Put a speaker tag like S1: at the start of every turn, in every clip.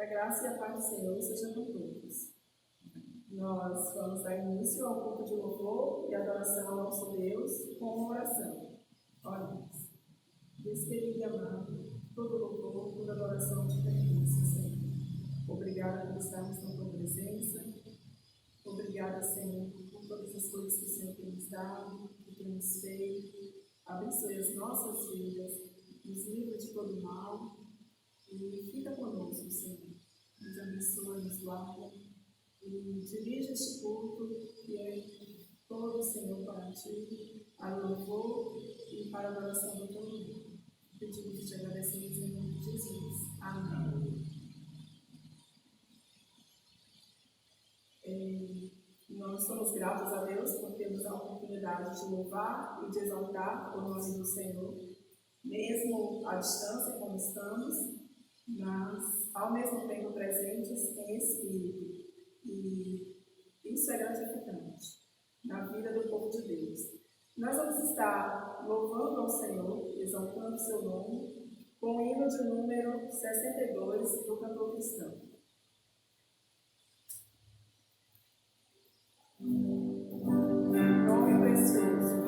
S1: Que a graça e a paz do Senhor sejam com todos. Nós vamos dar início ao culto de louvor e adoração ao nosso Deus com uma oração. Oremos. Deus querido e amado, todo louvor, toda adoração te pertence, Senhor. Obrigada por estarmos na tua presença. Obrigada, Senhor, por todas as coisas que o Senhor tem nos dado, que tem nos feito. Abençoe as nossas vidas, nos livra de todo mal e fica conosco, Senhor. Nos abençoe, nos guarda e dirige este culto que é todo, Senhor, para ti, para o louvor e para a adoração do teu nome. Pedimos e te agradecemos em nome de Jesus. Amém. Nós somos gratos a Deus por termos a oportunidade de louvar e de exaltar o nome do Senhor, mesmo à distância como estamos, mas ao mesmo tempo presentes em espírito. E isso é gratificante na vida do povo de Deus. Nós vamos estar louvando ao Senhor, exaltando o seu nome, com o hino de número 62 do cantor cristão. Nome precioso.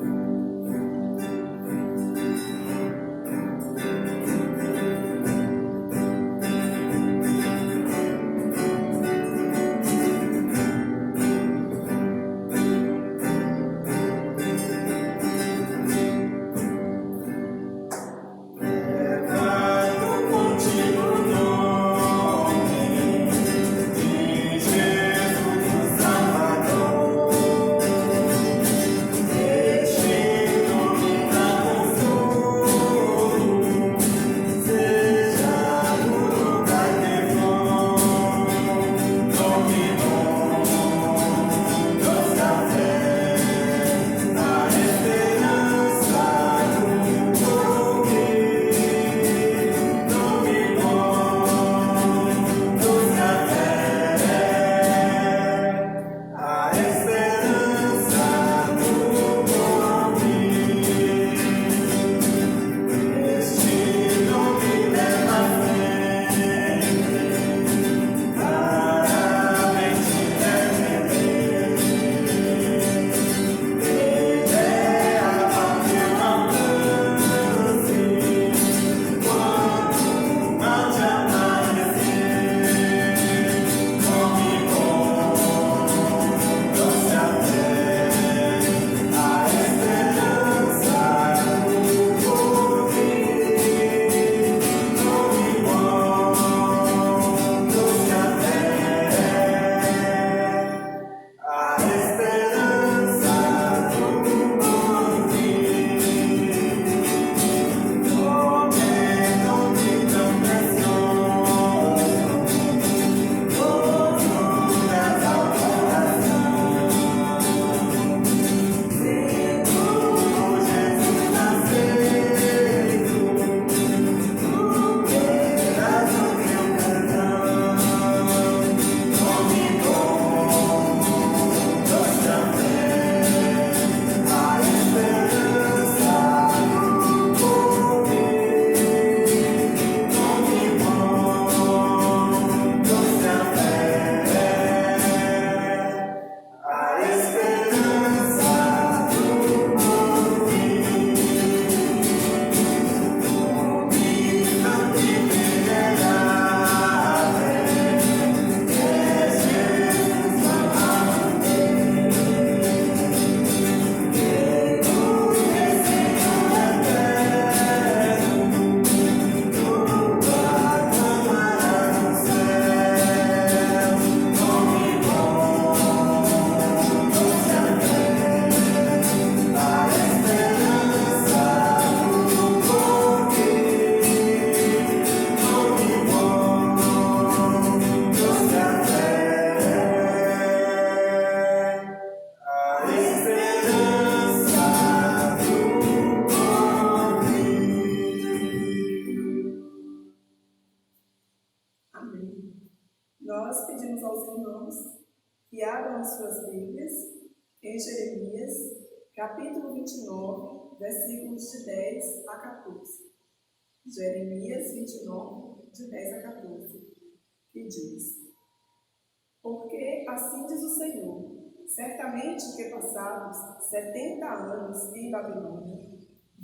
S1: Nós pedimos aos irmãos que abram as suas Bíblias em Jeremias, capítulo 29, versículos de 10 a 14. Jeremias 29, de 10 a 14. e diz: Porque assim diz o Senhor, certamente que passados 70 anos em Babilônia,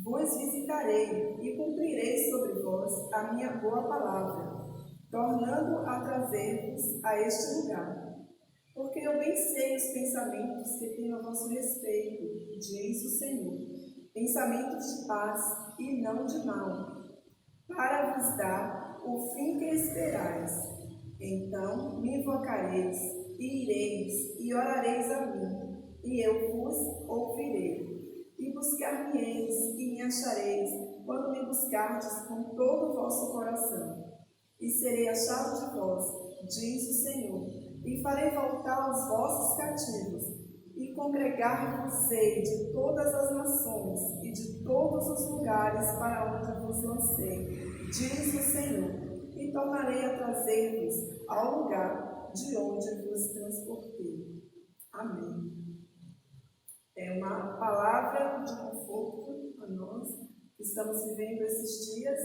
S1: vos visitarei e cumprirei sobre vós a minha boa palavra, tornando a trazer-vos a este lugar. Porque eu bem sei os pensamentos que tenho a vosso respeito, diz o Senhor, pensamentos de paz e não de mal, para vos dar o fim que esperais. Então me invocareis, e ireis, e orareis a mim, e eu vos ouvirei. E buscar-me-eis, e me achareis, quando me buscardes com todo o vosso coração. E serei achado de vós, diz o Senhor, e farei voltar os vossos cativos, e congregar-vos-ei de todas as nações, e de todos os lugares para onde vos lancei, diz o Senhor, e tornarei a trazer-vos ao lugar de onde vos transportei. Amém. É uma palavra de conforto a nós que estamos vivendo esses dias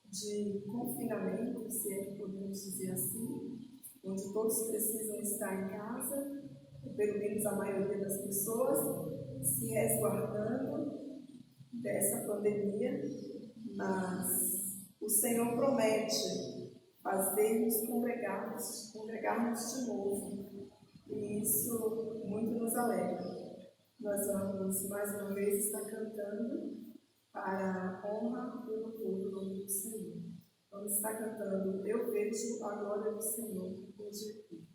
S1: de confinamento, se é que podemos dizer assim, onde todos precisam estar em casa, ou pelo menos a maioria das pessoas, se resguardando dessa pandemia, mas o Senhor promete fazer-nos congregarmos de novo, e isso muito nos alegra. Nós vamos mais uma vez estar cantando para a honra e louvor do nome do Senhor. Vamos estar cantando Eu Vejo a Glória do Senhor hoje aqui.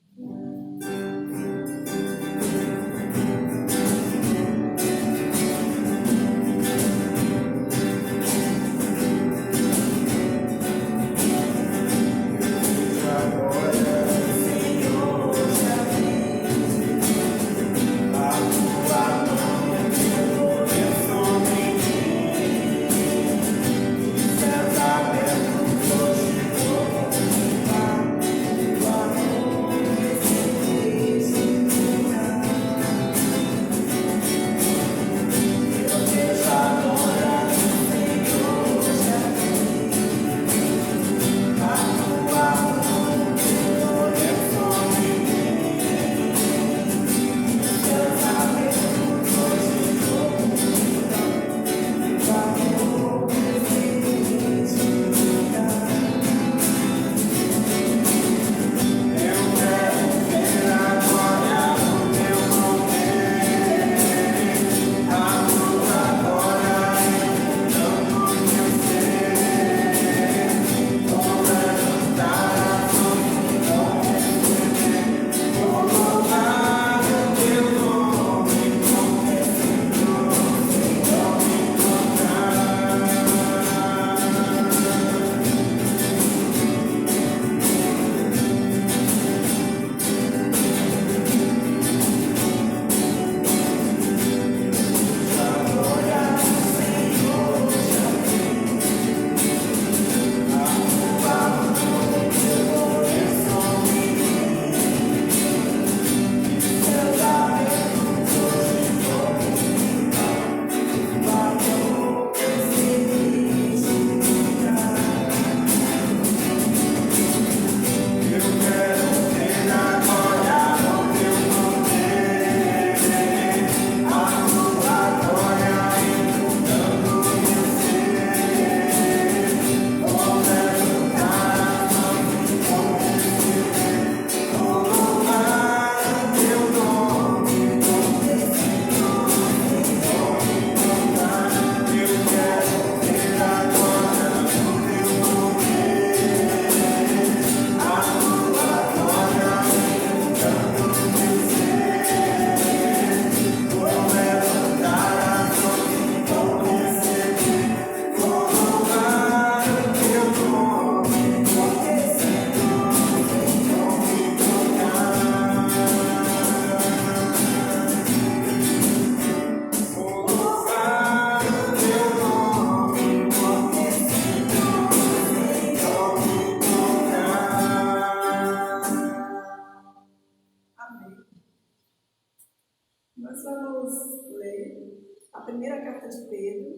S1: Nós vamos ler a primeira carta de Pedro,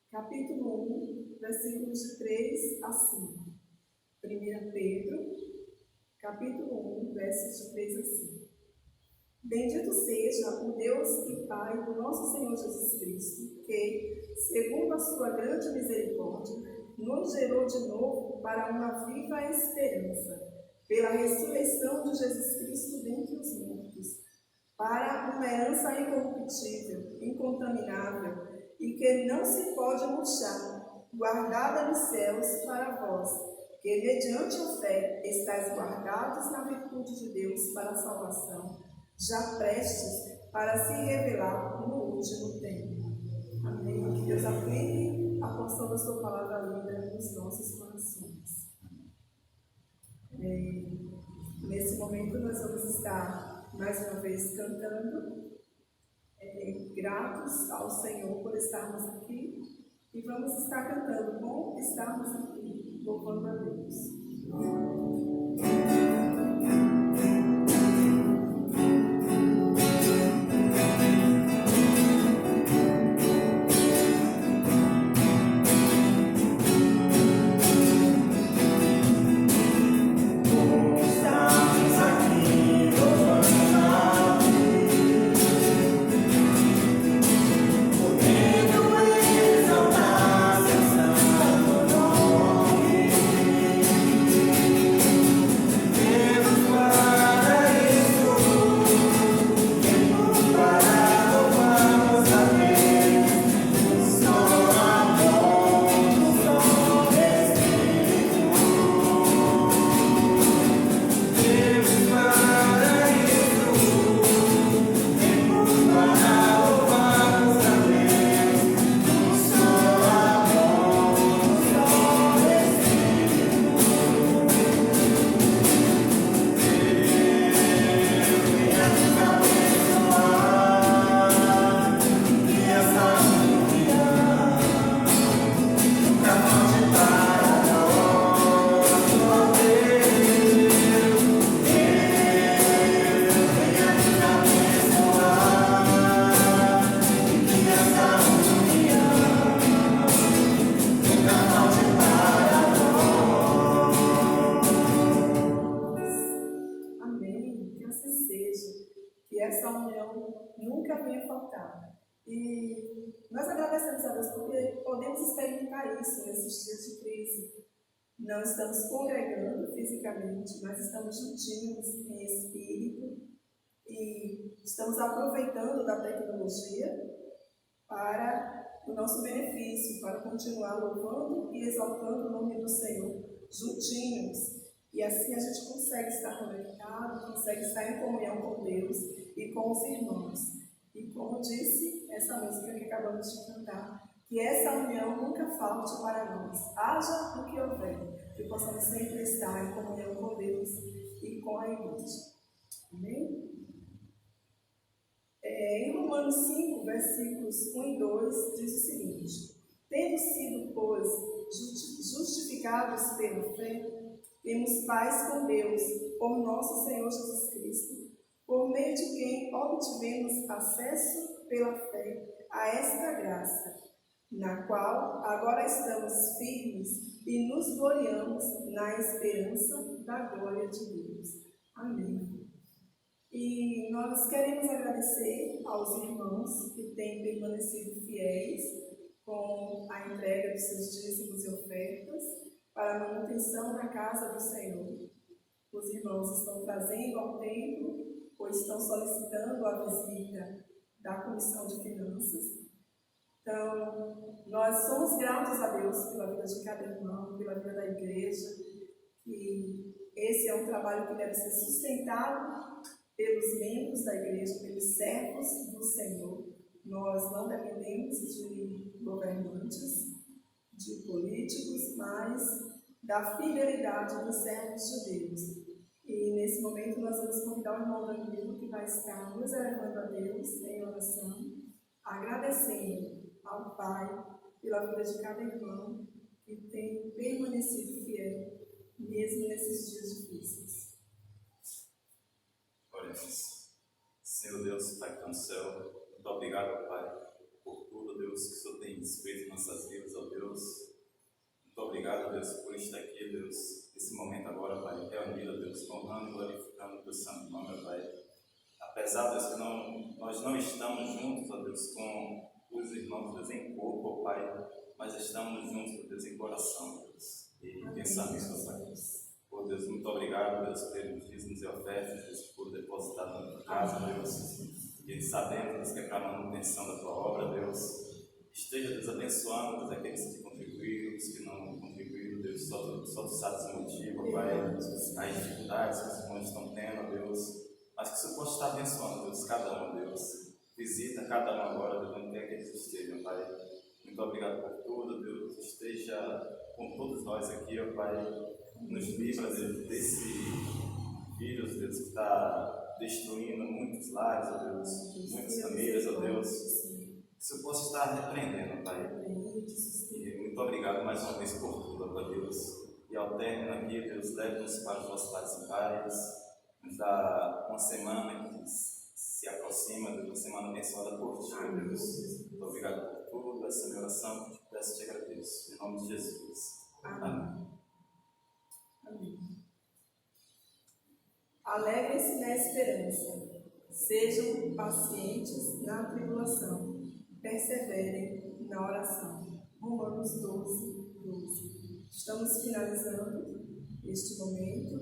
S1: capítulo 1, versículos de 3 a 5. 1 Pedro, versos de 3 a 5. Bendito seja o Deus e Pai do nosso Senhor Jesus Cristo, que, segundo a sua grande misericórdia, nos gerou de novo para uma viva esperança, pela ressurreição de Jesus Cristo dentre os mortos, para uma herança incorruptível, incontaminável, e que não se pode murchar, guardada nos céus para vós, que mediante a fé estáis guardados na virtude de Deus para a salvação, já prestes para se revelar no último tempo. Amém. Que Deus aplique a porção da sua palavra lida nos nossos corações. Nesse momento nós vamos estar mais uma vez cantando, gratos ao Senhor por estarmos aqui, e vamos estar cantando bom estarmos aqui, louvando a Deus. E nós agradecemos a Deus porque podemos experimentar isso nesses dias de crise. Não estamos congregando fisicamente, mas estamos juntinhos em espírito e estamos aproveitando da tecnologia para o nosso benefício, para continuar louvando e exaltando o nome do Senhor juntinhos. E assim a gente consegue estar conectado, consegue estar em comunhão com Deus e com os irmãos. E como disse essa música que acabamos de cantar, que essa união nunca falte para nós, haja o que houver, que possamos sempre estar em comunhão com Deus e com a igreja. Amém? Em Romanos 5, versículos 1 e 2, diz o seguinte: tendo sido, pois, justificados pela fé, temos paz com Deus, por nosso Senhor Jesus Cristo, por meio de quem obtivemos acesso pela fé a esta graça, na qual agora estamos firmes e nos gloriamos na esperança da glória de Deus. Amém. E nós queremos agradecer aos irmãos que têm permanecido fiéis com a entrega dos seus dízimos e ofertas para a manutenção da casa do Senhor. Os irmãos estão trazendo ao templo ou estão solicitando a visita da Comissão de Finanças. Então, nós somos gratos a Deus pela vida de cada irmão, pela vida da igreja, e esse é um trabalho que deve ser sustentado pelos membros da igreja, pelos servos do Senhor. Nós não dependemos de governantes, de políticos, mas da fidelidade dos servos de Deus. E nesse momento nós vamos convidar o irmão Danilo, que vai estar nos elevando a Deus em oração, agradecendo ao Pai pela vida de cada irmão que tem permanecido fiel, mesmo nesses dias difíceis.
S2: Oremos. Senhor Deus, Pai que está no céu, muito obrigado, Pai, por tudo, Deus, que o Senhor tem feito em nossas vidas, ó Deus. Muito obrigado, Deus, por estar aqui, Deus, esse momento agora, Pai, reunido, Deus, honrando e glorificando o teu santo nome, Pai. Apesar, Deus, que nós não estamos juntos, ó Deus, com os irmãos, Deus, em corpo, ó Pai, mas estamos juntos, ó Deus, em coração, Deus, e pensamento, ó Pai. Oh Deus, muito obrigado, Deus, pelos dízimos e ofertas, Deus, por depositar na tua casa, Deus, e sabendo, Deus, que é para a manutenção da tua obra, Deus. Esteja, Deus, abençoando, Deus, aqueles que contribuíram, os que não contribuíram, Deus, só tu sabes o motivo, Pai, as dificuldades que os irmãos estão tendo, Deus, mas que você possa estar abençoando, Deus, cada um, Deus. Visita cada um agora, Deus, onde quer que eles estejam, Pai. Muito obrigado por tudo, Deus. Esteja com todos nós aqui, ó Pai. Nos livra, Deus, desse vírus, Deus, que está destruindo muitos lares, ó Deus, muitas famílias, ó Deus. Que você possa estar repreendendo, Pai. E muito obrigado mais uma vez por tudo, ó Deus. E ao término aqui, Deus, leve-nos para os nossos lares e pais. Nos dá uma semana que se aproxima, Deus, uma semana abençoada por ti, Deus. Muito obrigado por tudo, essa minha oração, te peço e te agradeço. Em nome de Jesus. Amém.
S1: Amém. Alegrem-se na esperança, sejam pacientes na tribulação, perseverem na oração. Romanos 12, 12. Estamos finalizando este momento.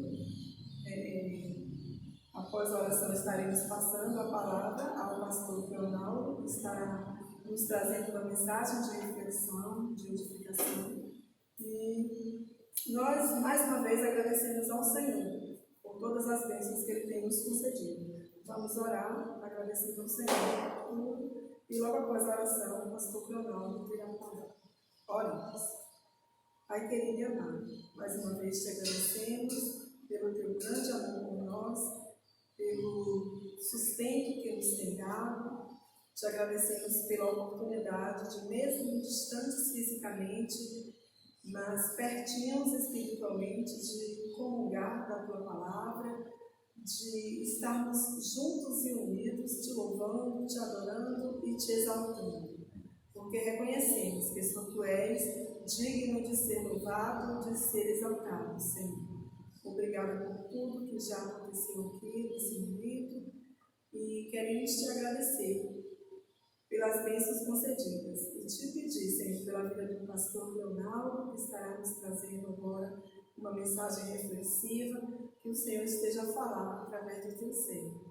S1: Após a oração estaremos passando a palavra ao pastor Leonardo, que estará nos trazendo uma mensagem de reflexão, de edificação. E nós, mais uma vez, agradecemos ao Senhor por todas as bênçãos que Ele tem nos concedido. Vamos orar, agradecendo ao Senhor por tudo, e logo após a oração, o pastor Leonardo terá a palavra. Oremos. Pai querido e amado, mais uma vez te agradecemos pelo teu grande amor por nós, pelo sustento que nos tem dado. Te agradecemos pela oportunidade de, mesmo distantes fisicamente, mas pertinhos espiritualmente, de comungar da tua palavra, de estarmos juntos e unidos, te louvando, te adorando e te exaltando. Porque reconhecemos que só tu és digno de ser louvado, de ser exaltado, Senhor. Obrigada por tudo que já aconteceu aqui nesse momento e queremos te agradecer pelas bênçãos concedidas e te pedir, Senhor, pela vida do pastor Leonardo, que estará nos trazendo agora uma mensagem reflexiva, que o Senhor esteja a falar através do teu servo.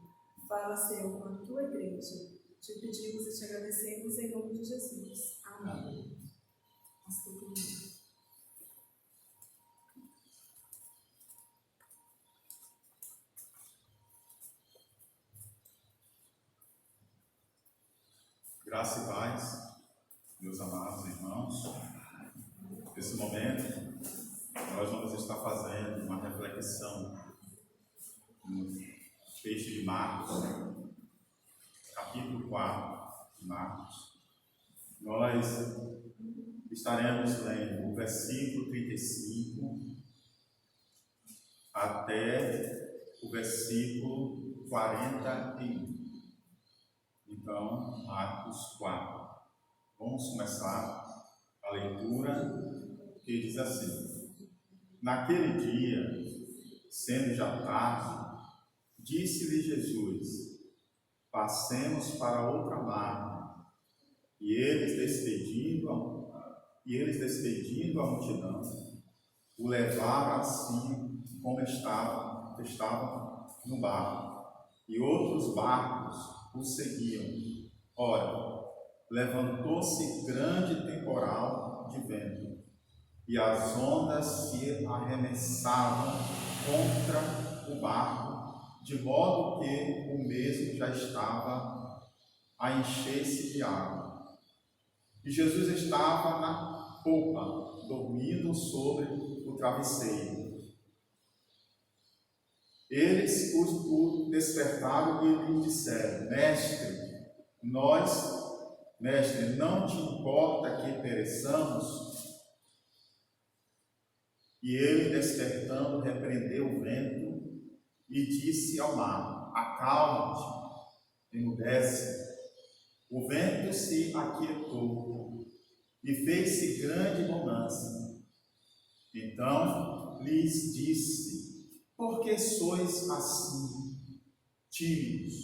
S1: Fala, Senhor, com a tua igreja. Te pedimos e te agradecemos em nome de Jesus. Amém. Pastor Leonardo.
S3: Graça e paz, meus amados irmãos. Nesse momento, nós vamos estar fazendo uma reflexão no texto de Marcos, capítulo 4 de Marcos. Nós estaremos lendo o versículo 35 até o versículo 41. Então, Marcos 4. Vamos começar a leitura, que diz assim: Naquele dia, sendo já tarde, disse-lhe Jesus: Passemos para outra margem. E eles despedindo a multidão, o levaram assim como estava no barco, e outros barcos o seguiam. Ora, levantou-se grande temporal de vento, e as ondas se arremessavam contra o barco, de modo que o mesmo já estava a encher-se de água. E Jesus estava na popa, dormindo sobre o travesseiro. Eles o despertaram e lhe disseram: Mestre, não te importa que pereçamos? E ele, despertando, repreendeu o vento e disse ao mar: Acalma-te, emudece. O vento se aquietou e fez-se grande bonança. Então lhes disse: por que sois assim tímidos?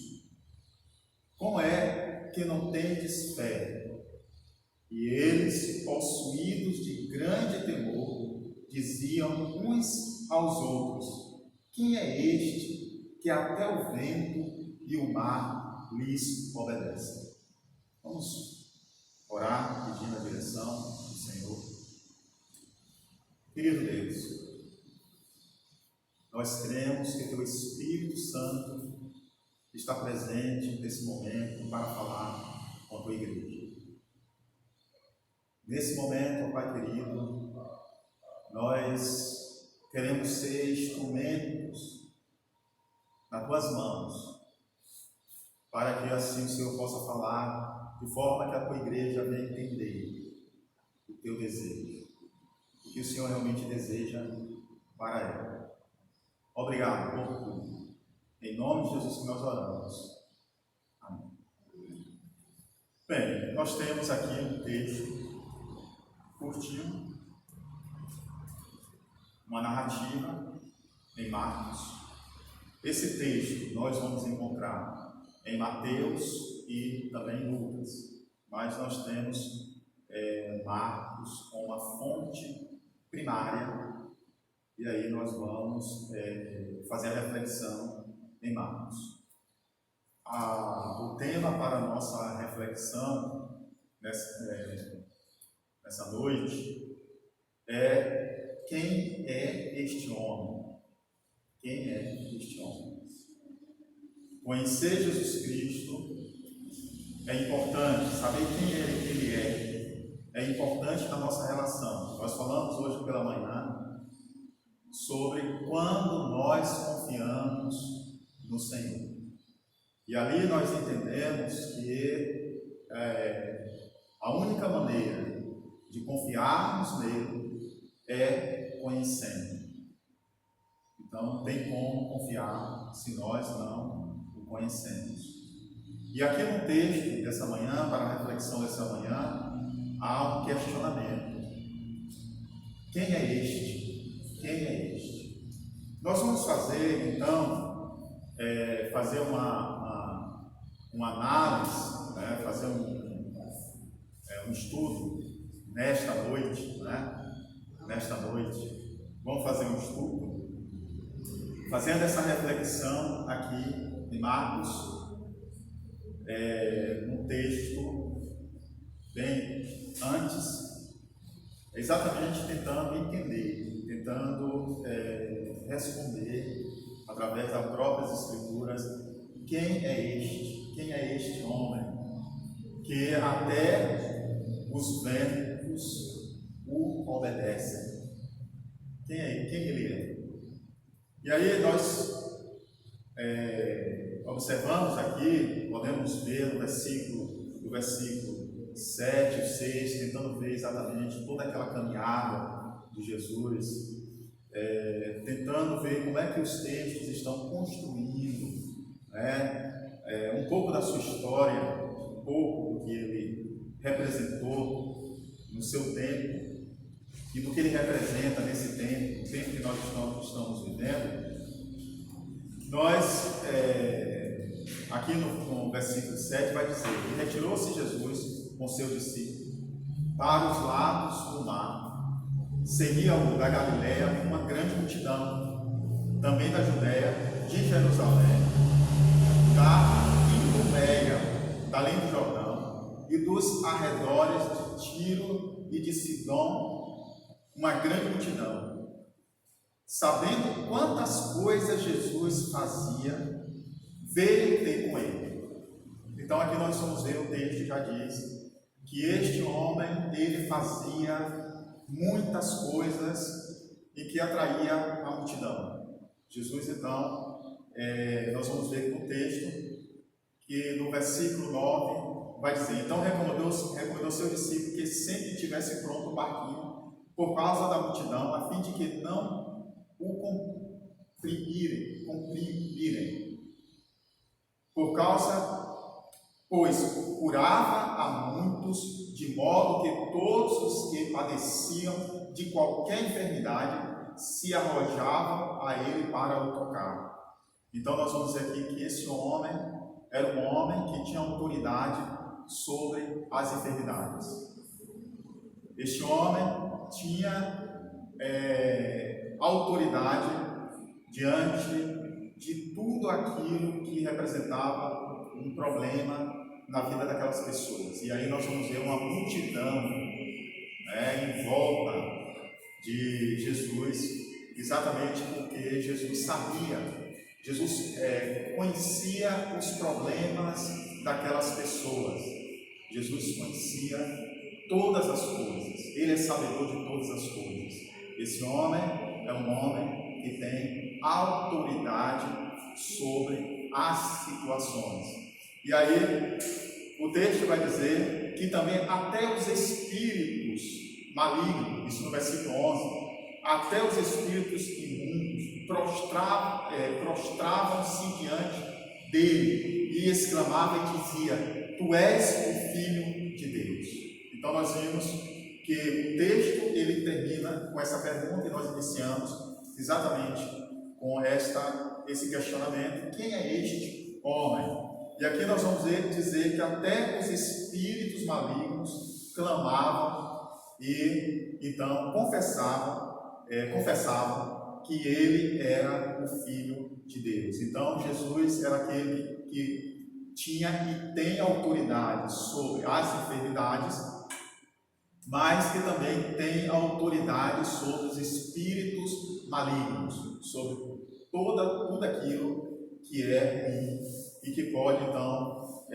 S3: Como é que não tendes fé? E eles, possuídos de grande temor, diziam uns aos outros: quem é este que até o vento e o mar lhes obedecem? Vamos orar pedindo a direção do Senhor. Querido Deus, nós cremos que Teu Espírito Santo está presente nesse momento para falar com a Tua igreja. Nesse momento, ó Pai querido, nós queremos ser instrumentos nas Tuas mãos, para que assim o Senhor possa falar de forma que a Tua igreja venha entender o Teu desejo, o que o Senhor realmente deseja para ela. Obrigado por tudo. Em nome de Jesus que nós oramos. Amém. Bem, nós temos aqui um texto curtinho, uma narrativa em Marcos. Esse texto nós vamos encontrar em Mateus e também em Lucas, mas nós temos Marcos como uma fonte primária, e aí nós vamos fazer a reflexão em Marcos. O tema para a nossa reflexão nessa noite é: quem é este homem? Quem é este homem? Conhecer Jesus Cristo é importante, saber quem Ele é importante na nossa relação. Nós falamos hoje pela manhã sobre quando nós confiamos no Senhor. E ali nós entendemos que a única maneira de confiarmos nele é conhecendo. Então não tem como confiar se nós não o conhecemos. E aqui no texto dessa manhã, para a reflexão dessa manhã, há um questionamento: quem é este? Quem é este? Nós vamos fazer então uma análise, fazer um estudo nesta noite, vamos fazer um estudo, fazendo essa reflexão aqui em Marcos, um texto bem antes, exatamente tentando entender, tentando responder, através das próprias Escrituras, quem é este homem, que até os ventos o obedecem. Quem ele é? E aí nós observamos aqui, podemos ver no versículo 7 e 6, tentando ver exatamente toda aquela caminhada de Jesus, tentando ver como é que os textos estão construindo, um pouco da sua história, um pouco do que ele representou no seu tempo e do que ele representa nesse tempo, o tempo que nós estamos vivendo. Nós, aqui no versículo 7 vai dizer: e retirou-se Jesus com seus discípulos para os lados do mar. Seguia-o da Galiléia uma grande multidão, também da Judéia, de Jerusalém, da Idumeia, da além do Jordão, e dos arredores de Tiro e de Sidom, uma grande multidão. Sabendo quantas coisas Jesus fazia, veio ter com ele. Então aqui nós vamos ver, o texto já diz que este homem, ele fazia muitas coisas e que atraía a multidão. Jesus, então, nós vamos ver no texto que no versículo 9 vai dizer: então recomendou seu discípulo que sempre tivesse pronto o barquinho por causa da multidão, a fim de que não o comprimirem. Pois curava a muitos, de modo que todos os que padeciam de qualquer enfermidade, se arrojavam a ele para o tocar. Então nós vamos ver aqui que esse homem era um homem que tinha autoridade sobre as enfermidades. Este homem tinha autoridade diante de tudo aquilo que representava um problema na vida daquelas pessoas. E aí nós vamos ver uma multidão em volta de Jesus, exatamente porque Jesus sabia, Jesus conhecia os problemas daquelas pessoas. Jesus conhecia todas as coisas, ele é sabedor de todas as coisas. Esse homem é um homem que tem autoridade sobre as situações. E aí, o texto vai dizer que também até os espíritos malignos, isso no versículo 11, até os espíritos imundos prostravam-se diante dele e exclamavam e dizia: Tu és o Filho de Deus. Então nós vimos que o texto ele termina com essa pergunta e nós iniciamos exatamente com esse questionamento: quem é este homem? E aqui nós vamos dizer que até os espíritos malignos clamavam e então confessavam que ele era o Filho de Deus. Então Jesus era aquele que tinha e tem autoridade sobre as enfermidades, mas que também tem autoridade sobre os espíritos malignos, sobre tudo aquilo que é ruim e que pode então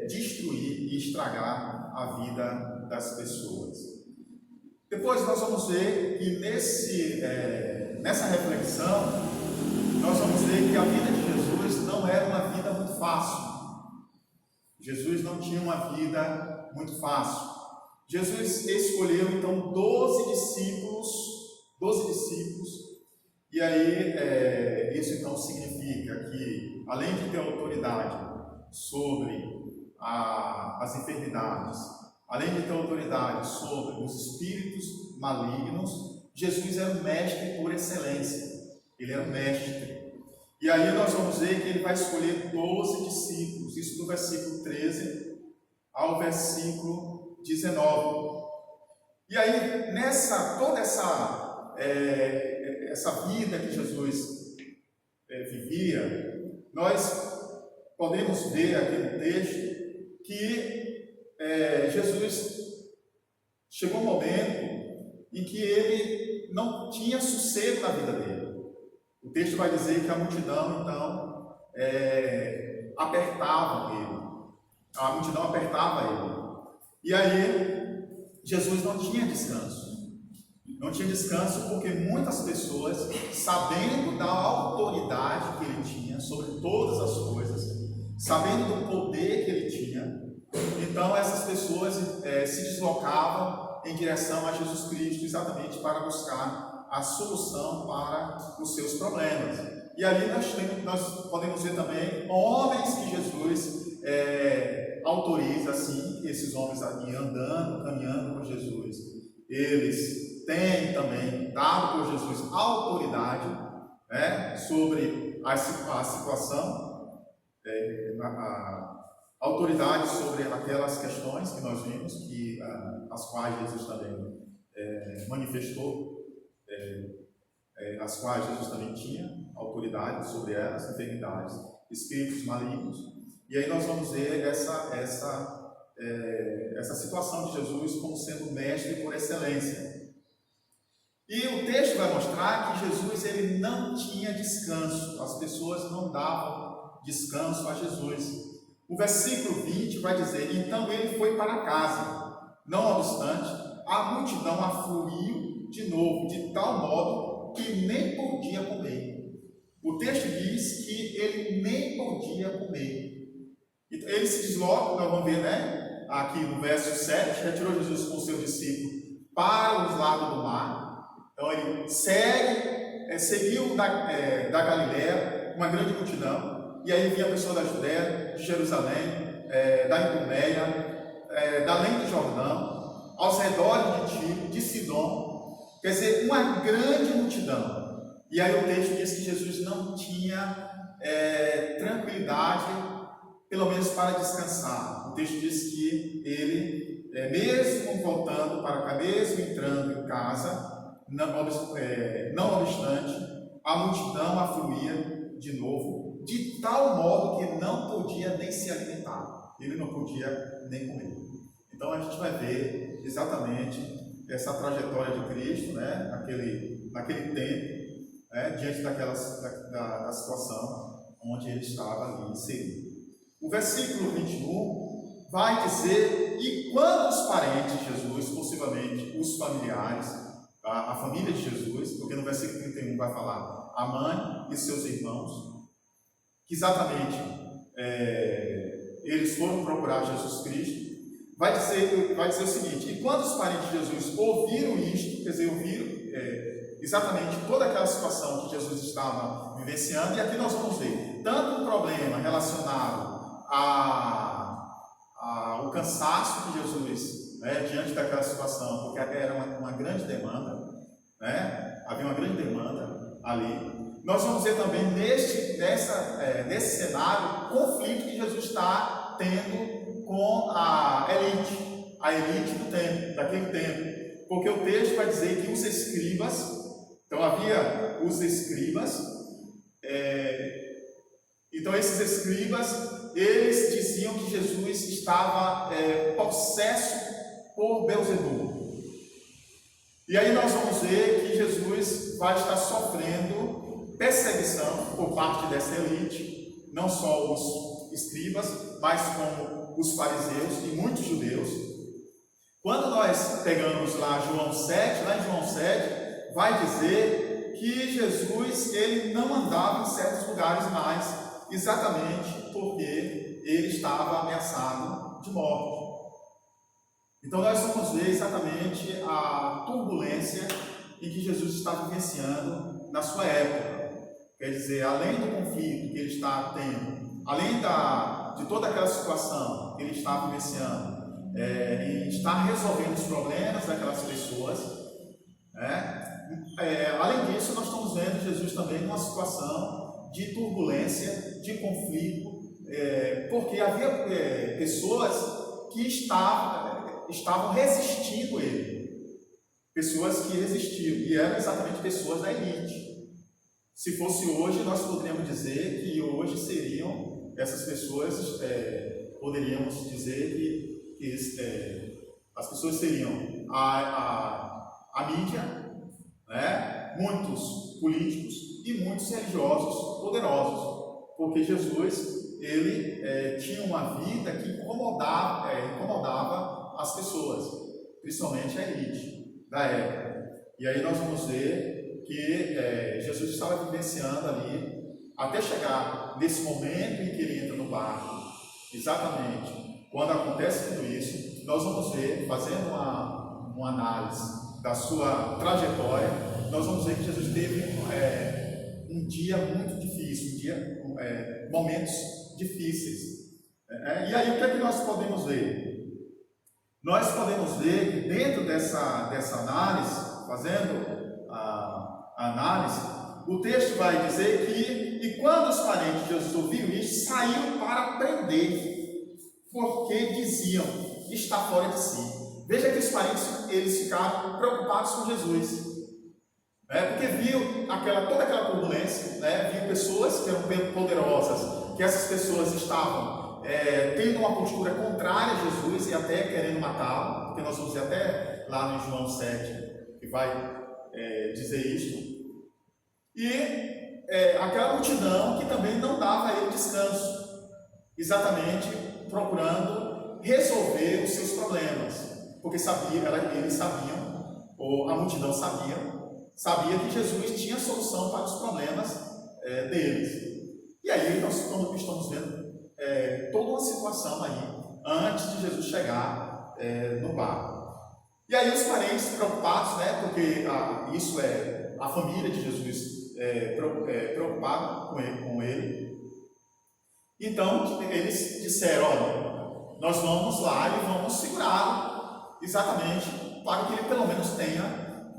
S3: destruir e estragar a vida das pessoas. Depois nós vamos ver que nessa reflexão nós vamos ver que a vida de Jesus não era uma vida muito fácil. Jesus não tinha uma vida muito fácil. Jesus escolheu então 12 discípulos, e aí isso então significa que, além de ter autoridade sobre as enfermidades, além de ter autoridade sobre os espíritos malignos, Jesus era um mestre por excelência. Ele era um mestre. E aí nós vamos ver que ele vai escolher 12 discípulos, isso do versículo 13 ao versículo 19. E aí, toda essa vida que Jesus vivia, nós podemos ver aqui no texto que Jesus chegou um momento em que ele não tinha sossego na vida dele. O texto vai dizer que a multidão, então, apertava ele. A multidão apertava ele. E aí, Jesus não tinha descanso. Não tinha descanso porque muitas pessoas, sabendo da autoridade que ele tinha sobre todas as coisas, sabendo do poder que ele tinha, então essas pessoas se deslocavam em direção a Jesus Cristo, exatamente para buscar a solução para os seus problemas. E ali nós podemos ver também homens que Jesus autoriza, assim, esses homens ali andando, caminhando com Jesus. Eles têm também dado por Jesus autoridade sobre a situação, a autoridade sobre aquelas questões que nós vimos, as quais Jesus também manifestou, as quais Jesus também tinha autoridade sobre elas, enfermidades, espíritos malignos. E aí nós vamos ver essa situação de Jesus como sendo mestre por excelência. E o texto vai mostrar que Jesus ele não tinha descanso, as pessoas não davam descanso a Jesus. O versículo 20 vai dizer: então ele foi para casa. Não obstante, a multidão afluiu de novo, de tal modo que nem podia comer. O texto diz que ele nem podia comer. Ele se desloca, nós vamos ver, aqui no verso 7, retirou Jesus com seu discípulo para os lados do mar. Então ele seguiu da Galiléia uma grande multidão, e aí vinha a pessoa da Judéia, de Jerusalém, da Idumeia, da além do Jordão, aos redores de Tiro, de Sidom, Quer dizer, uma grande multidão. E aí o texto diz que Jesus não tinha tranquilidade, pelo menos para descansar. O texto diz que ele, mesmo voltando para cá, mesmo entrando em casa, não obstante, a multidão afluía de novo, de tal modo que ele não podia nem se alimentar, ele não podia nem comer. Então a gente vai ver exatamente essa trajetória de Cristo, né, naquele tempo, diante da situação onde ele estava ali inserido. O versículo 21 vai dizer: e quando os parentes de Jesus, possivelmente os familiares, a família de Jesus, porque no versículo 31 vai falar a mãe e seus irmãos, que exatamente eles foram procurar Jesus Cristo, vai dizer o seguinte: e quando os parentes de Jesus ouviram isto, quer dizer, ouviram exatamente toda aquela situação que Jesus estava vivenciando, e aqui nós vamos ver tanto um problema relacionado ao cansaço de Jesus, diante daquela situação, porque era uma grande demanda, havia uma grande demanda ali. Nós vamos ver também nesse cenário o conflito que Jesus está tendo com a elite do tempo, daquele tempo, porque o texto vai dizer que os escribas, então havia os escribas, então esses escribas, eles diziam que Jesus estava possesso por Beelzebul. E aí nós vamos ver que Jesus vai estar sofrendo perseguição por parte dessa elite, não só os escribas, mas como os fariseus e muitos judeus. Quando nós pegamos lá João 7, lá em João 7, vai dizer que Jesus ele não andava em certos lugares mais, exatamente porque ele estava ameaçado de morte. Então nós vamos ver exatamente a turbulência em que Jesus está vivenciando na sua época. Quer dizer, além do conflito que ele está tendo, além de toda aquela situação que ele está vivenciando, e está resolvendo os problemas daquelas pessoas, além disso, nós estamos vendo Jesus também numa situação de turbulência, de conflito, porque havia pessoas que estavam resistindo a ele, pessoas que resistiam, e eram exatamente pessoas da elite. Se fosse hoje, nós poderíamos dizer que hoje seriam essas pessoas, poderíamos dizer que as pessoas seriam a mídia, muitos políticos e muitos religiosos poderosos, porque Jesus ele tinha uma vida que incomodava as pessoas, principalmente a elite da época. E aí nós vamos ver que Jesus estava vivenciando ali, até chegar nesse momento em que ele entra no barco. Exatamente quando acontece tudo isso, nós vamos ver, fazendo uma análise da sua trajetória, nós vamos ver que Jesus teve um dia muito difícil, momentos difíceis. E aí o que é que nós podemos ver? Nós podemos ver que dentro dessa análise, fazendo a análise, o texto vai dizer que, e quando os parentes de Jesus ouviram isso, saíram para prender, porque diziam, está fora de si. Veja que os parentes, eles ficaram preocupados com Jesus, porque viam toda aquela turbulência, viam pessoas que eram poderosas, que essas pessoas estavam tendo uma postura contrária a Jesus e até querendo matá-lo, porque nós vamos ver até lá no João 7, que vai dizer isso. E aquela multidão que também não dava a ele descanso, exatamente procurando resolver os seus problemas, porque eles sabiam, ou a multidão sabia que Jesus tinha solução para os problemas deles. E aí nós estamos vendo toda uma situação aí, antes de Jesus chegar no barco. E aí os parentes preocupados, porque isso é a família de Jesus preocupada com ele. Então eles disseram: olha, nós vamos lá e vamos segurá-lo, exatamente para que ele pelo menos tenha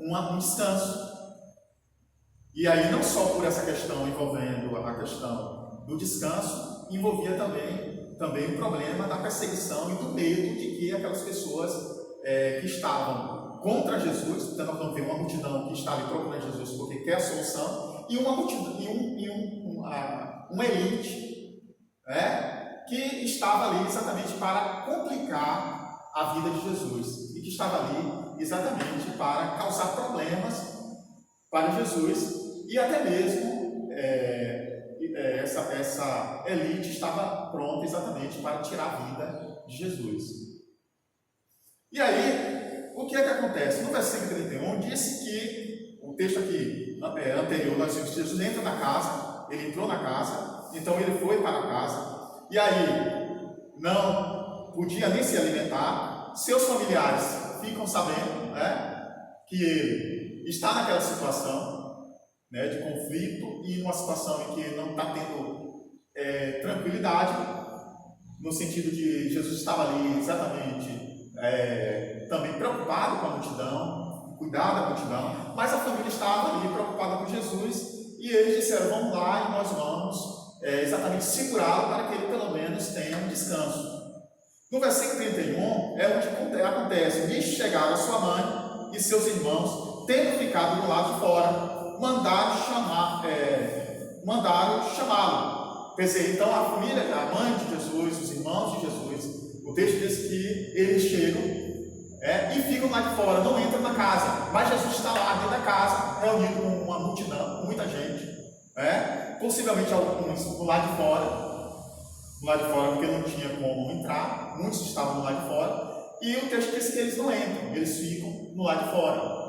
S3: um descanso. E aí não só por essa questão envolvendo a questão do descanso, envolvia também o problema da perseguição e do medo de que aquelas pessoas que estavam contra Jesus, então nós vamos ver uma multidão que está ali procurando Jesus porque quer a solução, e uma multidão, uma elite, que estava ali exatamente para complicar a vida de Jesus e que estava ali exatamente para causar problemas para Jesus, e até mesmo essa elite estava pronta exatamente para tirar a vida de Jesus. E aí, o que é que acontece? No versículo 31 disse que, o texto aqui anterior, nós vimos que Jesus entra na casa, ele entrou na casa, então ele foi para a casa, e aí não podia nem se alimentar, seus familiares ficam sabendo que ele está naquela situação de conflito e numa situação em que não está tendo tranquilidade, no sentido de Jesus estava ali exatamente também preocupado com a multidão, cuidar da multidão, mas a família estava ali preocupada com Jesus e eles disseram: vamos lá e nós vamos exatamente segurá-lo para que ele pelo menos tenha um descanso. No versículo 31 é onde acontece: nisto chegaram a sua mãe e seus irmãos, tendo ficado do lado de fora, mandaram chamá-lo. Pensei, então a família, a mãe de Jesus, os irmãos de Jesus, o texto diz que eles chegam e ficam lá de fora, não entram na casa, mas Jesus está lá dentro da casa, reunido com uma multidão, com muita gente, possivelmente alguns do lado de fora, porque não tinha como entrar, muitos estavam do lado de fora, e o texto diz que eles não entram, eles ficam no lado de fora.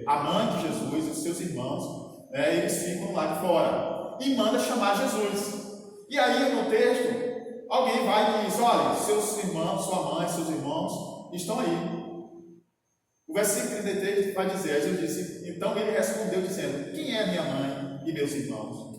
S3: A mãe de Jesus e os seus irmãos, eles ficam lá de fora e manda chamar Jesus. E aí no texto alguém vai e diz: olha, seus irmãos, sua mãe, seus irmãos estão aí. O versículo 33 vai dizer: Jesus disse, então ele respondeu dizendo: quem é minha mãe e meus irmãos?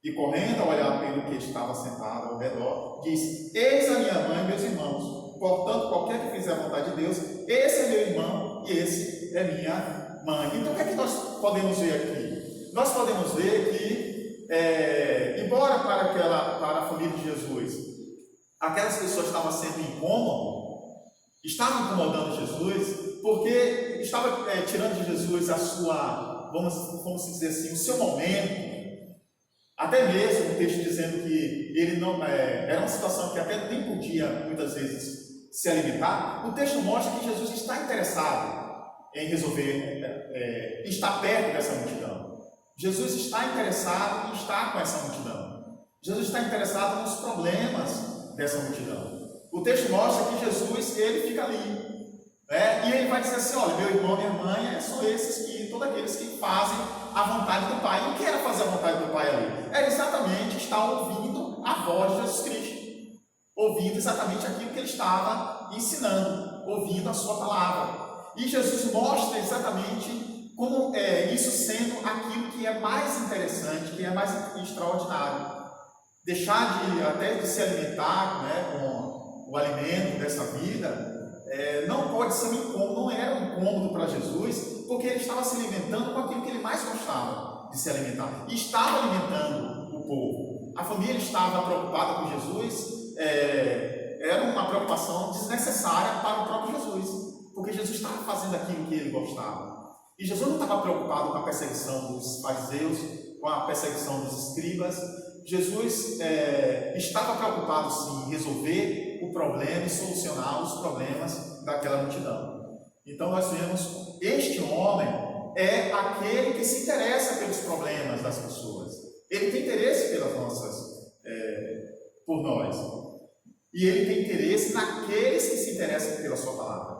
S3: E correndo a olhar pelo que estava sentado ao redor, disse: eis a minha mãe e meus irmãos. Portanto, qualquer que fizer a vontade de Deus, esse é meu irmão e esse é minha mãe. Então, o que é que nós podemos ver aqui? Nós podemos ver que, embora para a família de Jesus, aquelas pessoas estavam sendo estavam incomodando Jesus, porque estava tirando de Jesus a sua, vamos dizer assim, o seu momento. Até mesmo o texto dizendo que ele não era uma situação que até nem podia muitas vezes se alimentar. O texto mostra que Jesus está interessado em resolver, estar perto dessa multidão. Jesus está interessado em estar com essa multidão. Jesus está interessado nos problemas dessa multidão. O texto mostra que Jesus, ele fica ali. E ele vai dizer assim: olha, meu irmão e minha mãe são todos aqueles que fazem a vontade do Pai. E o que era fazer a vontade do Pai ali? Era exatamente estar ouvindo a voz de Jesus Cristo, ouvindo exatamente aquilo que ele estava ensinando, ouvindo a sua palavra. E Jesus mostra exatamente como isso sendo aquilo que é mais interessante, que é mais extraordinário. Deixar até de se alimentar com o alimento dessa vida, não pode ser um incômodo, não era um incômodo para Jesus, porque ele estava se alimentando com aquilo que ele mais gostava de se alimentar, e estava alimentando o povo. A família estava preocupada com Jesus, era uma preocupação desnecessária para o próprio Jesus, porque Jesus estava fazendo aquilo que ele gostava. E Jesus não estava preocupado com a perseguição dos fariseus, com a perseguição dos escribas. Jesus estava preocupado sim em resolver o problema e solucionar os problemas daquela multidão. Então nós vemos, este homem é aquele que se interessa pelos problemas das pessoas. Ele tem interesse por nós. E ele tem interesse naqueles que se interessam pela sua palavra.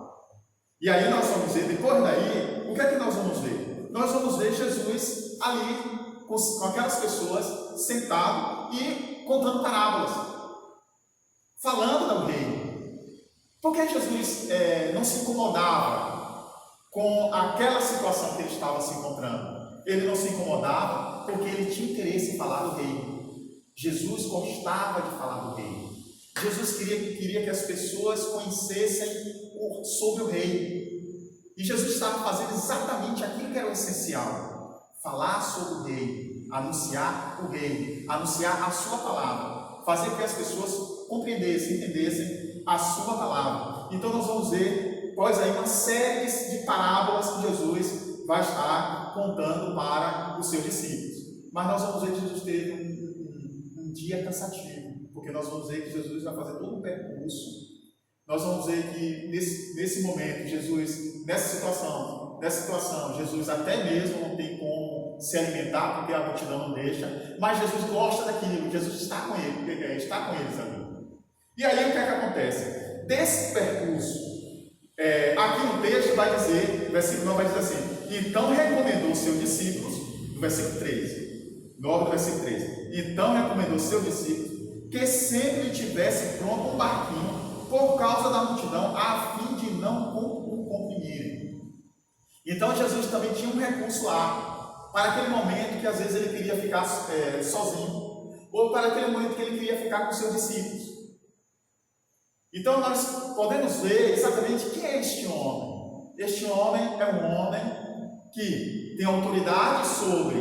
S3: E aí nós vamos ver, depois daí, o que é que nós vamos ver? Nós vamos ver Jesus ali com aquelas pessoas sentado e contando parábolas, falando do reino. Por que Jesus não se incomodava com aquela situação que ele estava se encontrando? Ele não se incomodava porque ele tinha interesse em falar do reino. Jesus gostava de falar do reino. Jesus queria que as pessoas conhecessem sobre o reino. E Jesus estava fazendo exatamente aquilo que era o essencial: falar sobre o reino, anunciar o reino, anunciar a sua palavra, fazer com que as pessoas compreendessem, entendessem a sua palavra. Então nós vamos ver, após aí, uma série de parábolas que Jesus vai estar contando para os seus discípulos. Mas nós vamos ver que Jesus teve um dia cansativo, porque nós vamos ver que Jesus vai fazer todo um percurso. Nós vamos ver que nesse momento, Jesus, nessa situação, Jesus até mesmo não tem como se alimentar, porque a multidão não deixa, mas Jesus gosta daquilo, Jesus está com ele, está com eles ali. E aí o que é que acontece? Desse percurso, aqui no texto vai dizer, o versículo 9 vai dizer assim: então recomendou seus discípulos, no versículo 13, 9 do versículo 13, então recomendou seus discípulos que sempre tivesse pronto um barquinho por causa da multidão, a fim de não o comprimirem. Então Jesus também tinha um recurso lá, para aquele momento que às vezes ele queria ficar sozinho, ou para aquele momento que ele queria ficar com seus discípulos. Então nós podemos ver exatamente quem é este homem. Este homem é um homem que tem autoridade sobre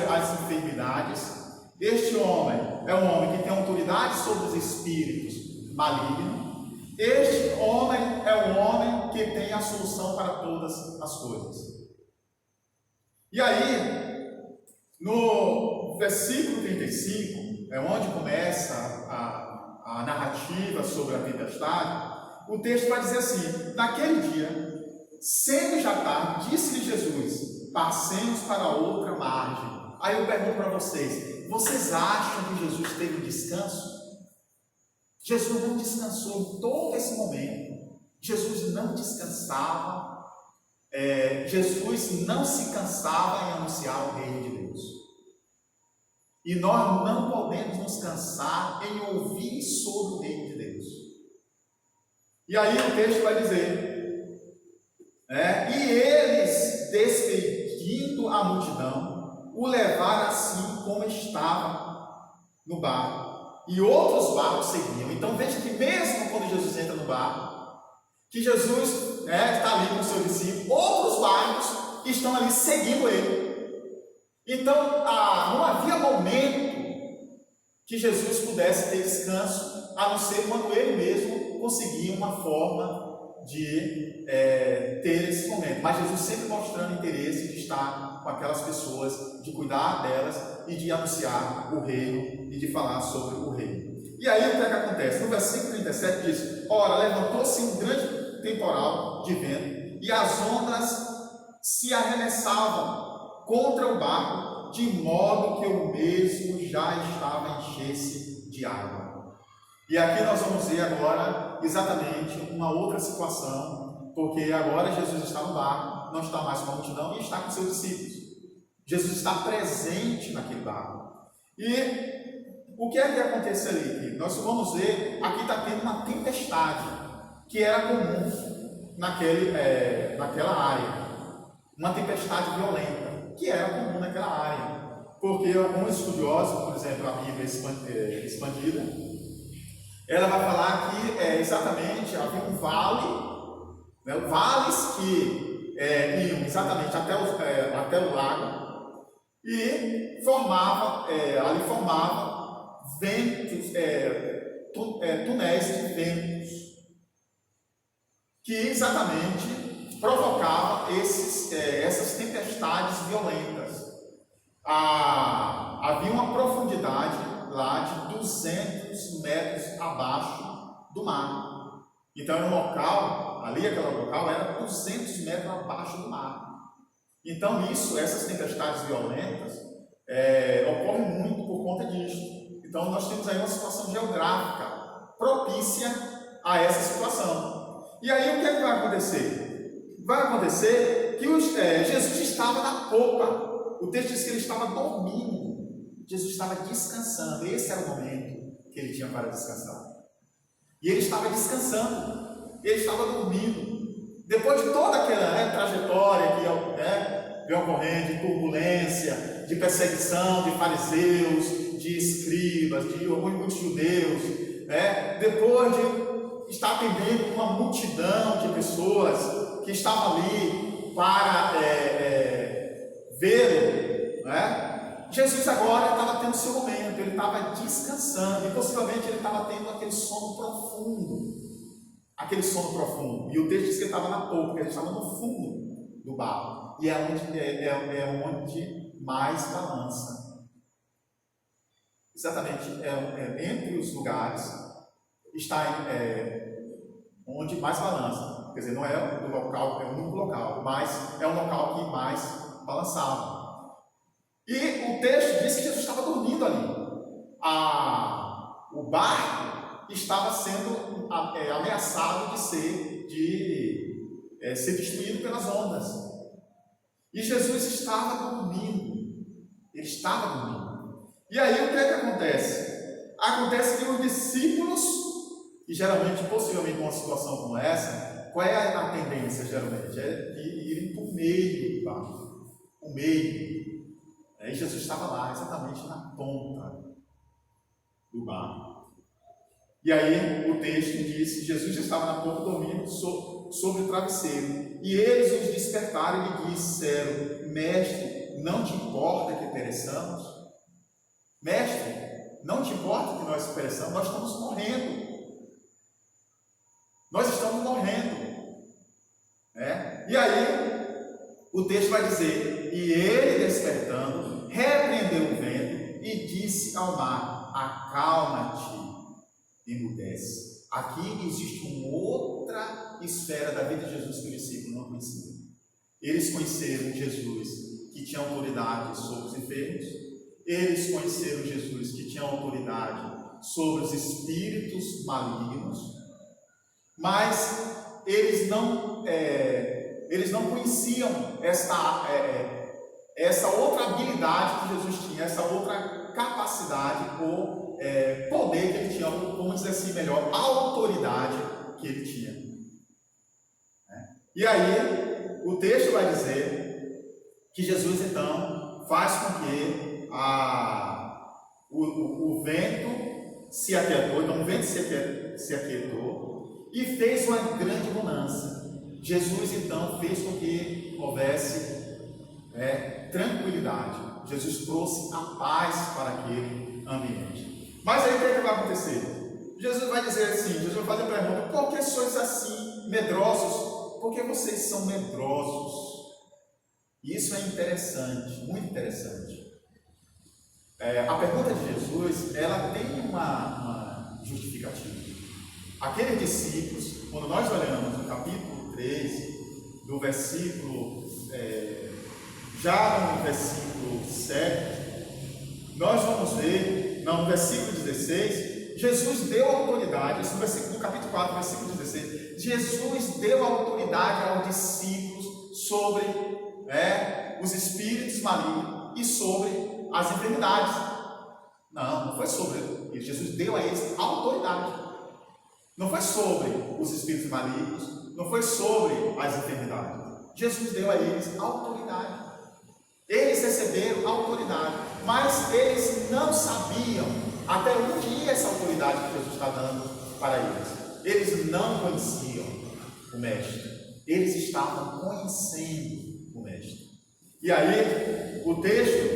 S3: as enfermidades. Este homem é um homem que tem autoridade sobre os espíritos malignos. Este homem é um homem que tem a solução para todas as coisas. E aí, no versículo 35, é onde começa a narrativa sobre a tempestade. O texto vai dizer assim: naquele dia, sendo já tarde, disse-lhe Jesus: passemos para outra margem. Aí eu pergunto para vocês acham que Jesus teve um descanso? Jesus não descansou em todo esse momento. Jesus não descansava. Jesus não se cansava em anunciar o reino de Deus. E nós não podemos nos cansar em ouvir sobre o reino de Deus. E aí o texto vai dizer: e eles, despedindo a multidão, o levaram assim como estava no barco, e outros barcos seguiam. Então veja que mesmo quando Jesus entra no barco, que Jesus está ali com os seus discípulos, outros barcos estão ali seguindo ele. Então não havia momento que Jesus pudesse ter descanso, a não ser quando ele mesmo conseguia uma forma de ter esse momento. Mas Jesus sempre mostrando interesse de estar com aquelas pessoas, de cuidar delas e de anunciar o reino e de falar sobre o reino. E aí o que é que acontece? No versículo 37 diz: ora, levantou-se um grande temporal de vento e as ondas se arremessavam contra o barco, de modo que o mesmo já estava a encher-se de água. E aqui nós vamos ver agora exatamente uma outra situação, porque agora Jesus está no barco, não está mais com a multidão e está com seus discípulos. Jesus está presente naquele barco. E o que é que acontece ali? Nós vamos ver, aqui está tendo uma tempestade, que era comum naquela área. Uma tempestade violenta, que era comum naquela área. Porque alguns estudiosos, por exemplo, a Bíblia expandida, ela vai falar que exatamente havia um vale, vales que iam exatamente até o lago, e ali formava ventos, túneis de ventos, que exatamente provocavam essas tempestades violentas. Havia uma profundidade lá de 200 metros abaixo do mar. Então era um local, aquele local era 200 metros abaixo do mar. Então essas tempestades violentas ocorrem muito por conta disso. Então nós temos aí uma situação geográfica propícia a essa situação. E aí o que é que vai acontecer? Vai acontecer que Jesus estava na popa. O texto diz que ele estava dormindo. Jesus estava descansando. Esse era o momento que ele tinha para descansar. E ele estava descansando. Ele estava dormindo. Depois de toda aquela trajetória que veio ocorrendo, de turbulência, de perseguição de fariseus, de escribas, de muitos judeus, depois de está atendendo uma multidão de pessoas que estavam ali para vê-lo, né? Jesus agora estava tendo seu momento, ele estava descansando e possivelmente ele estava tendo aquele sono profundo. E o texto diz que ele estava na polpa, ele estava no fundo do barco. E é onde mais balança. Exatamente, entre os lugares está onde mais balança. Quer dizer, não é o local, é o único local, mas é o local que mais balançava. E o texto diz que Jesus estava dormindo ali. O barco estava sendo ameaçado de ser destruído pelas ondas. E Jesus estava dormindo. Ele estava dormindo. E aí o que é que acontece? Acontece que os discípulos, e geralmente, possivelmente numa situação como essa, qual é a tendência geralmente? É de irem para o meio do barco. O meio. E Jesus estava lá, exatamente na ponta do barco. E aí o texto diz que Jesus estava na ponta dormindo sobre o travesseiro. E eles os despertaram e lhe disseram: Mestre, não te importa que pereçamos? Mestre, não te importa que nós pereçamos? Nós estamos morrendo. Nós estamos morrendo. E aí o texto vai dizer: E ele, despertando, repreendeu o vento e disse ao mar: Acalma-te, emudece. Aqui existe uma outra esfera da vida de Jesus que os discípulos não conheciam. Eles conheceram Jesus que tinha autoridade sobre os enfermos. Eles conheceram Jesus que tinha autoridade sobre os espíritos malignos. Mas eles não conheciam essa outra habilidade que Jesus tinha, essa outra capacidade ou poder que ele tinha, vamos dizer assim melhor, autoridade que ele tinha. E aí o texto vai dizer que Jesus então faz com que o vento se aquietou. Então o vento se aquietou e fez uma grande bonança. Jesus então fez com que houvesse tranquilidade. Jesus trouxe a paz para aquele ambiente. Mas aí o que é que vai acontecer? Jesus vai dizer assim, Jesus vai fazer a pergunta: por que sois assim medrosos? Por que vocês são medrosos? Isso é interessante, muito interessante. A pergunta de Jesus, ela tem uma justificativa. Aqueles discípulos, quando nós olhamos no capítulo 13, do versículo, já no versículo 7, nós vamos ver, no versículo 16, Jesus deu autoridade, isso no capítulo 4, versículo 16, Jesus deu autoridade aos discípulos sobre os espíritos malignos e sobre as enfermidades. Não foi sobre isso. Jesus deu a eles autoridade. Não foi sobre os espíritos malignos, não foi sobre as enfermidades. Jesus deu a eles autoridade. Eles receberam autoridade, mas eles não sabiam até onde ia essa autoridade que Jesus está dando para eles. Eles não conheciam o Mestre. Eles estavam conhecendo o Mestre. E aí, o texto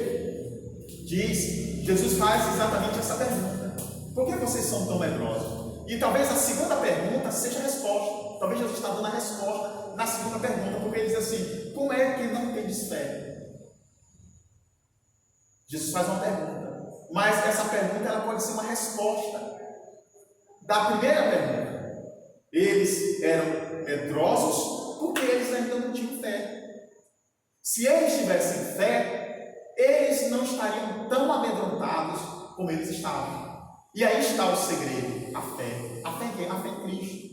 S3: diz, Jesus faz exatamente essa pergunta: por que vocês são tão medrosos? E talvez a segunda pergunta seja a resposta. Talvez Jesus está dando a resposta na segunda pergunta, porque ele diz assim: como é que não tendes fé? Jesus faz uma pergunta, mas essa pergunta ela pode ser uma resposta da primeira pergunta. Eles eram medrosos porque eles ainda não tinham fé. Se eles tivessem fé, eles não estariam tão amedrontados como eles estavam. E aí está o segredo: a fé. A fé em quem? A fé em Cristo.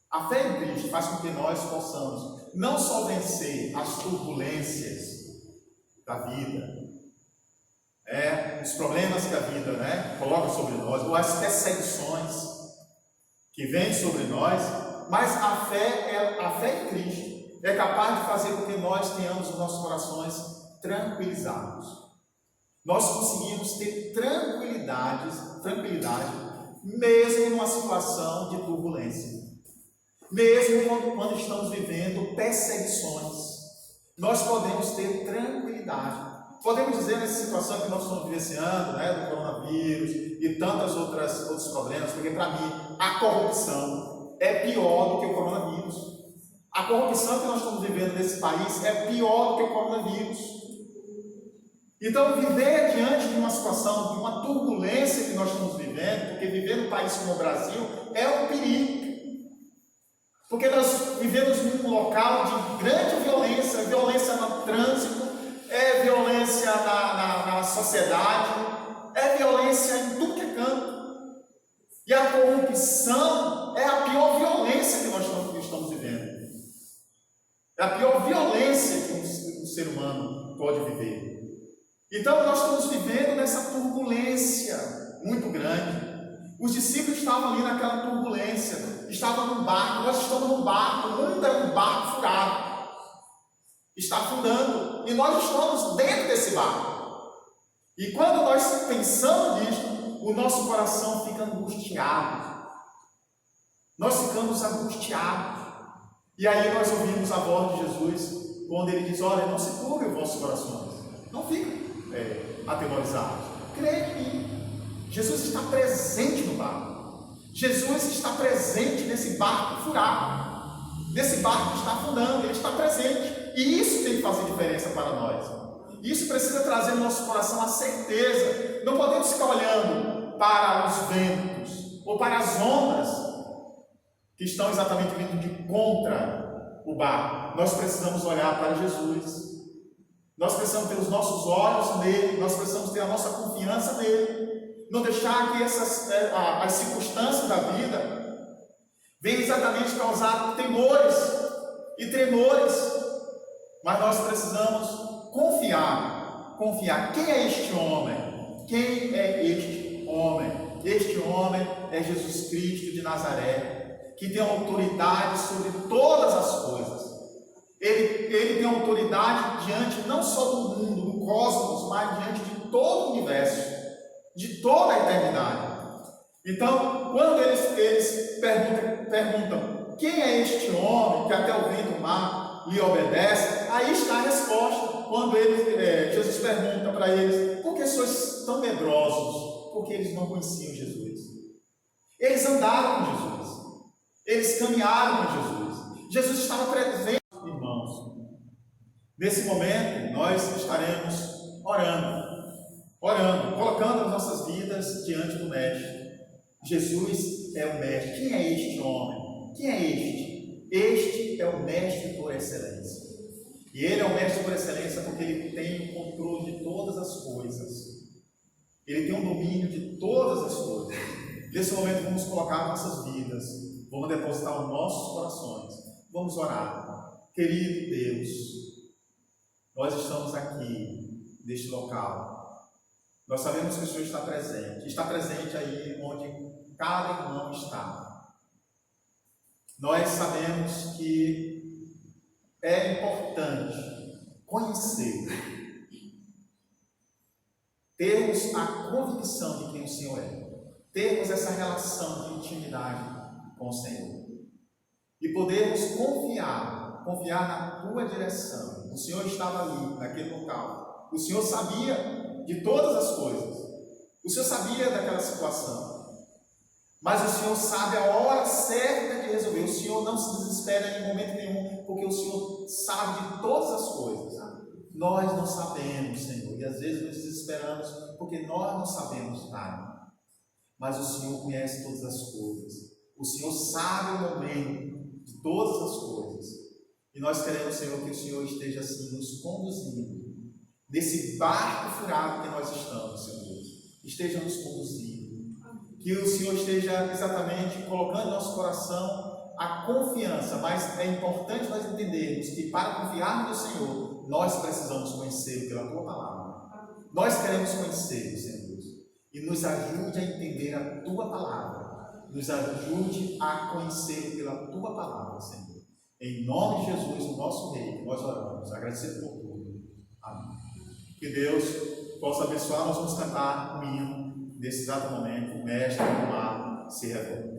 S3: A fé em Cristo faz com que nós possamos não só vencer as turbulências da vida, os problemas que a vida coloca sobre nós, ou as perseguições que vêm sobre nós, mas a fé em Cristo é capaz de fazer com que nós tenhamos os nossos corações tranquilizados. Nós conseguimos ter tranquilidade mesmo numa situação de turbulência, mesmo quando estamos vivendo perseguições, nós podemos ter tranquilidade. Podemos dizer nessa situação que nós estamos vivenciando, do coronavírus e outros problemas, porque para mim a corrupção é pior do que o coronavírus. A corrupção que nós estamos vivendo nesse país é pior do que o coronavírus. Então, viver diante de uma situação, de uma turbulência que nós estamos vivendo, porque viver num país como o Brasil é um perigo. Porque nós vivemos num local de grande violência, violência no trânsito, é violência na sociedade, é violência em tudo que é canto. E a corrupção é a pior violência que nós estamos vivendo. É a pior violência que um ser humano pode viver. Então nós estamos vivendo nessa turbulência muito grande. Os discípulos estavam ali naquela turbulência, estavam num barco, nós estamos num barco, o mundo é um barco furado, está afundando, e nós estamos dentro desse barco. E quando nós pensamos nisso, o nosso coração fica angustiado, nós ficamos angustiados, e aí nós ouvimos a voz de Jesus, quando ele diz: olha, não se turbe os vossos corações, não fiquem atemorizados, creia em mim. Jesus está presente no barco. Jesus está presente nesse barco furado. Nesse barco que está afundando, ele está presente. E isso tem que fazer diferença para nós. Isso precisa trazer no nosso coração a certeza. Não podemos ficar olhando para os ventos ou para as ondas que estão exatamente vindo de contra o barco. Nós precisamos olhar para Jesus. Nós precisamos ter os nossos olhos nele. Nós precisamos ter a nossa confiança nele. Não deixar que as circunstâncias da vida venham exatamente causar temores e tremores, mas nós precisamos confiar. Quem é este homem? Quem é este homem? Este homem é Jesus Cristo de Nazaré, que tem autoridade sobre todas as coisas. Ele tem autoridade diante não só do mundo, do cosmos, mas diante de todo o universo, de toda a eternidade. Então, quando eles perguntam quem é este homem que até o vento e o mar lhe obedece, aí está a resposta. Quando Jesus pergunta para eles: por que sois tão medrosos? Porque eles não conheciam Jesus. Eles andaram com Jesus, eles caminharam com Jesus. Jesus estava presente, irmãos. Nesse momento nós estaremos orando, colocando as nossas vidas diante do Mestre. Jesus é o Mestre. Quem é este homem? Quem é este? Este é o Mestre por excelência. E ele é o Mestre por excelência porque ele tem o controle de todas as coisas. Ele tem o domínio de todas as coisas. Nesse momento vamos colocar nossas vidas, vamos depositar os nossos corações, vamos orar. Querido Deus, nós estamos aqui, neste local. Nós sabemos que o Senhor está presente aí onde cada irmão está. Nós sabemos que é importante conhecer, termos a convicção de quem o Senhor é, termos essa relação de intimidade com o Senhor e podermos confiar na Tua direção. O Senhor estava ali, naquele local. O Senhor sabia de todas as coisas. O Senhor sabia daquela situação. Mas o Senhor sabe a hora certa de resolver. O Senhor não se desespera em momento nenhum, porque o Senhor sabe de todas as coisas. Nós não sabemos, Senhor, e às vezes nos desesperamos porque nós não sabemos nada. Mas o Senhor conhece todas as coisas. O Senhor sabe o momento de todas as coisas. E nós queremos, Senhor, que o Senhor esteja assim nos conduzindo nesse barco furado que nós estamos, Senhor. Esteja nos conduzindo. Que o Senhor esteja exatamente colocando no nosso coração a confiança, mas é importante nós entendermos que para confiarmos no Senhor, nós precisamos conhecê-lo pela Tua palavra. Nós queremos conhecê-lo, Senhor, e nos ajude a entender a Tua palavra, nos ajude a conhecê-lo pela Tua palavra, Senhor. Em nome de Jesus, o nosso Rei, nós oramos, agradecendo por tudo. Amém. Que Deus possa abençoar. Nós vamos cantar um hino nesse exato momento, o Mestre amado. se revela.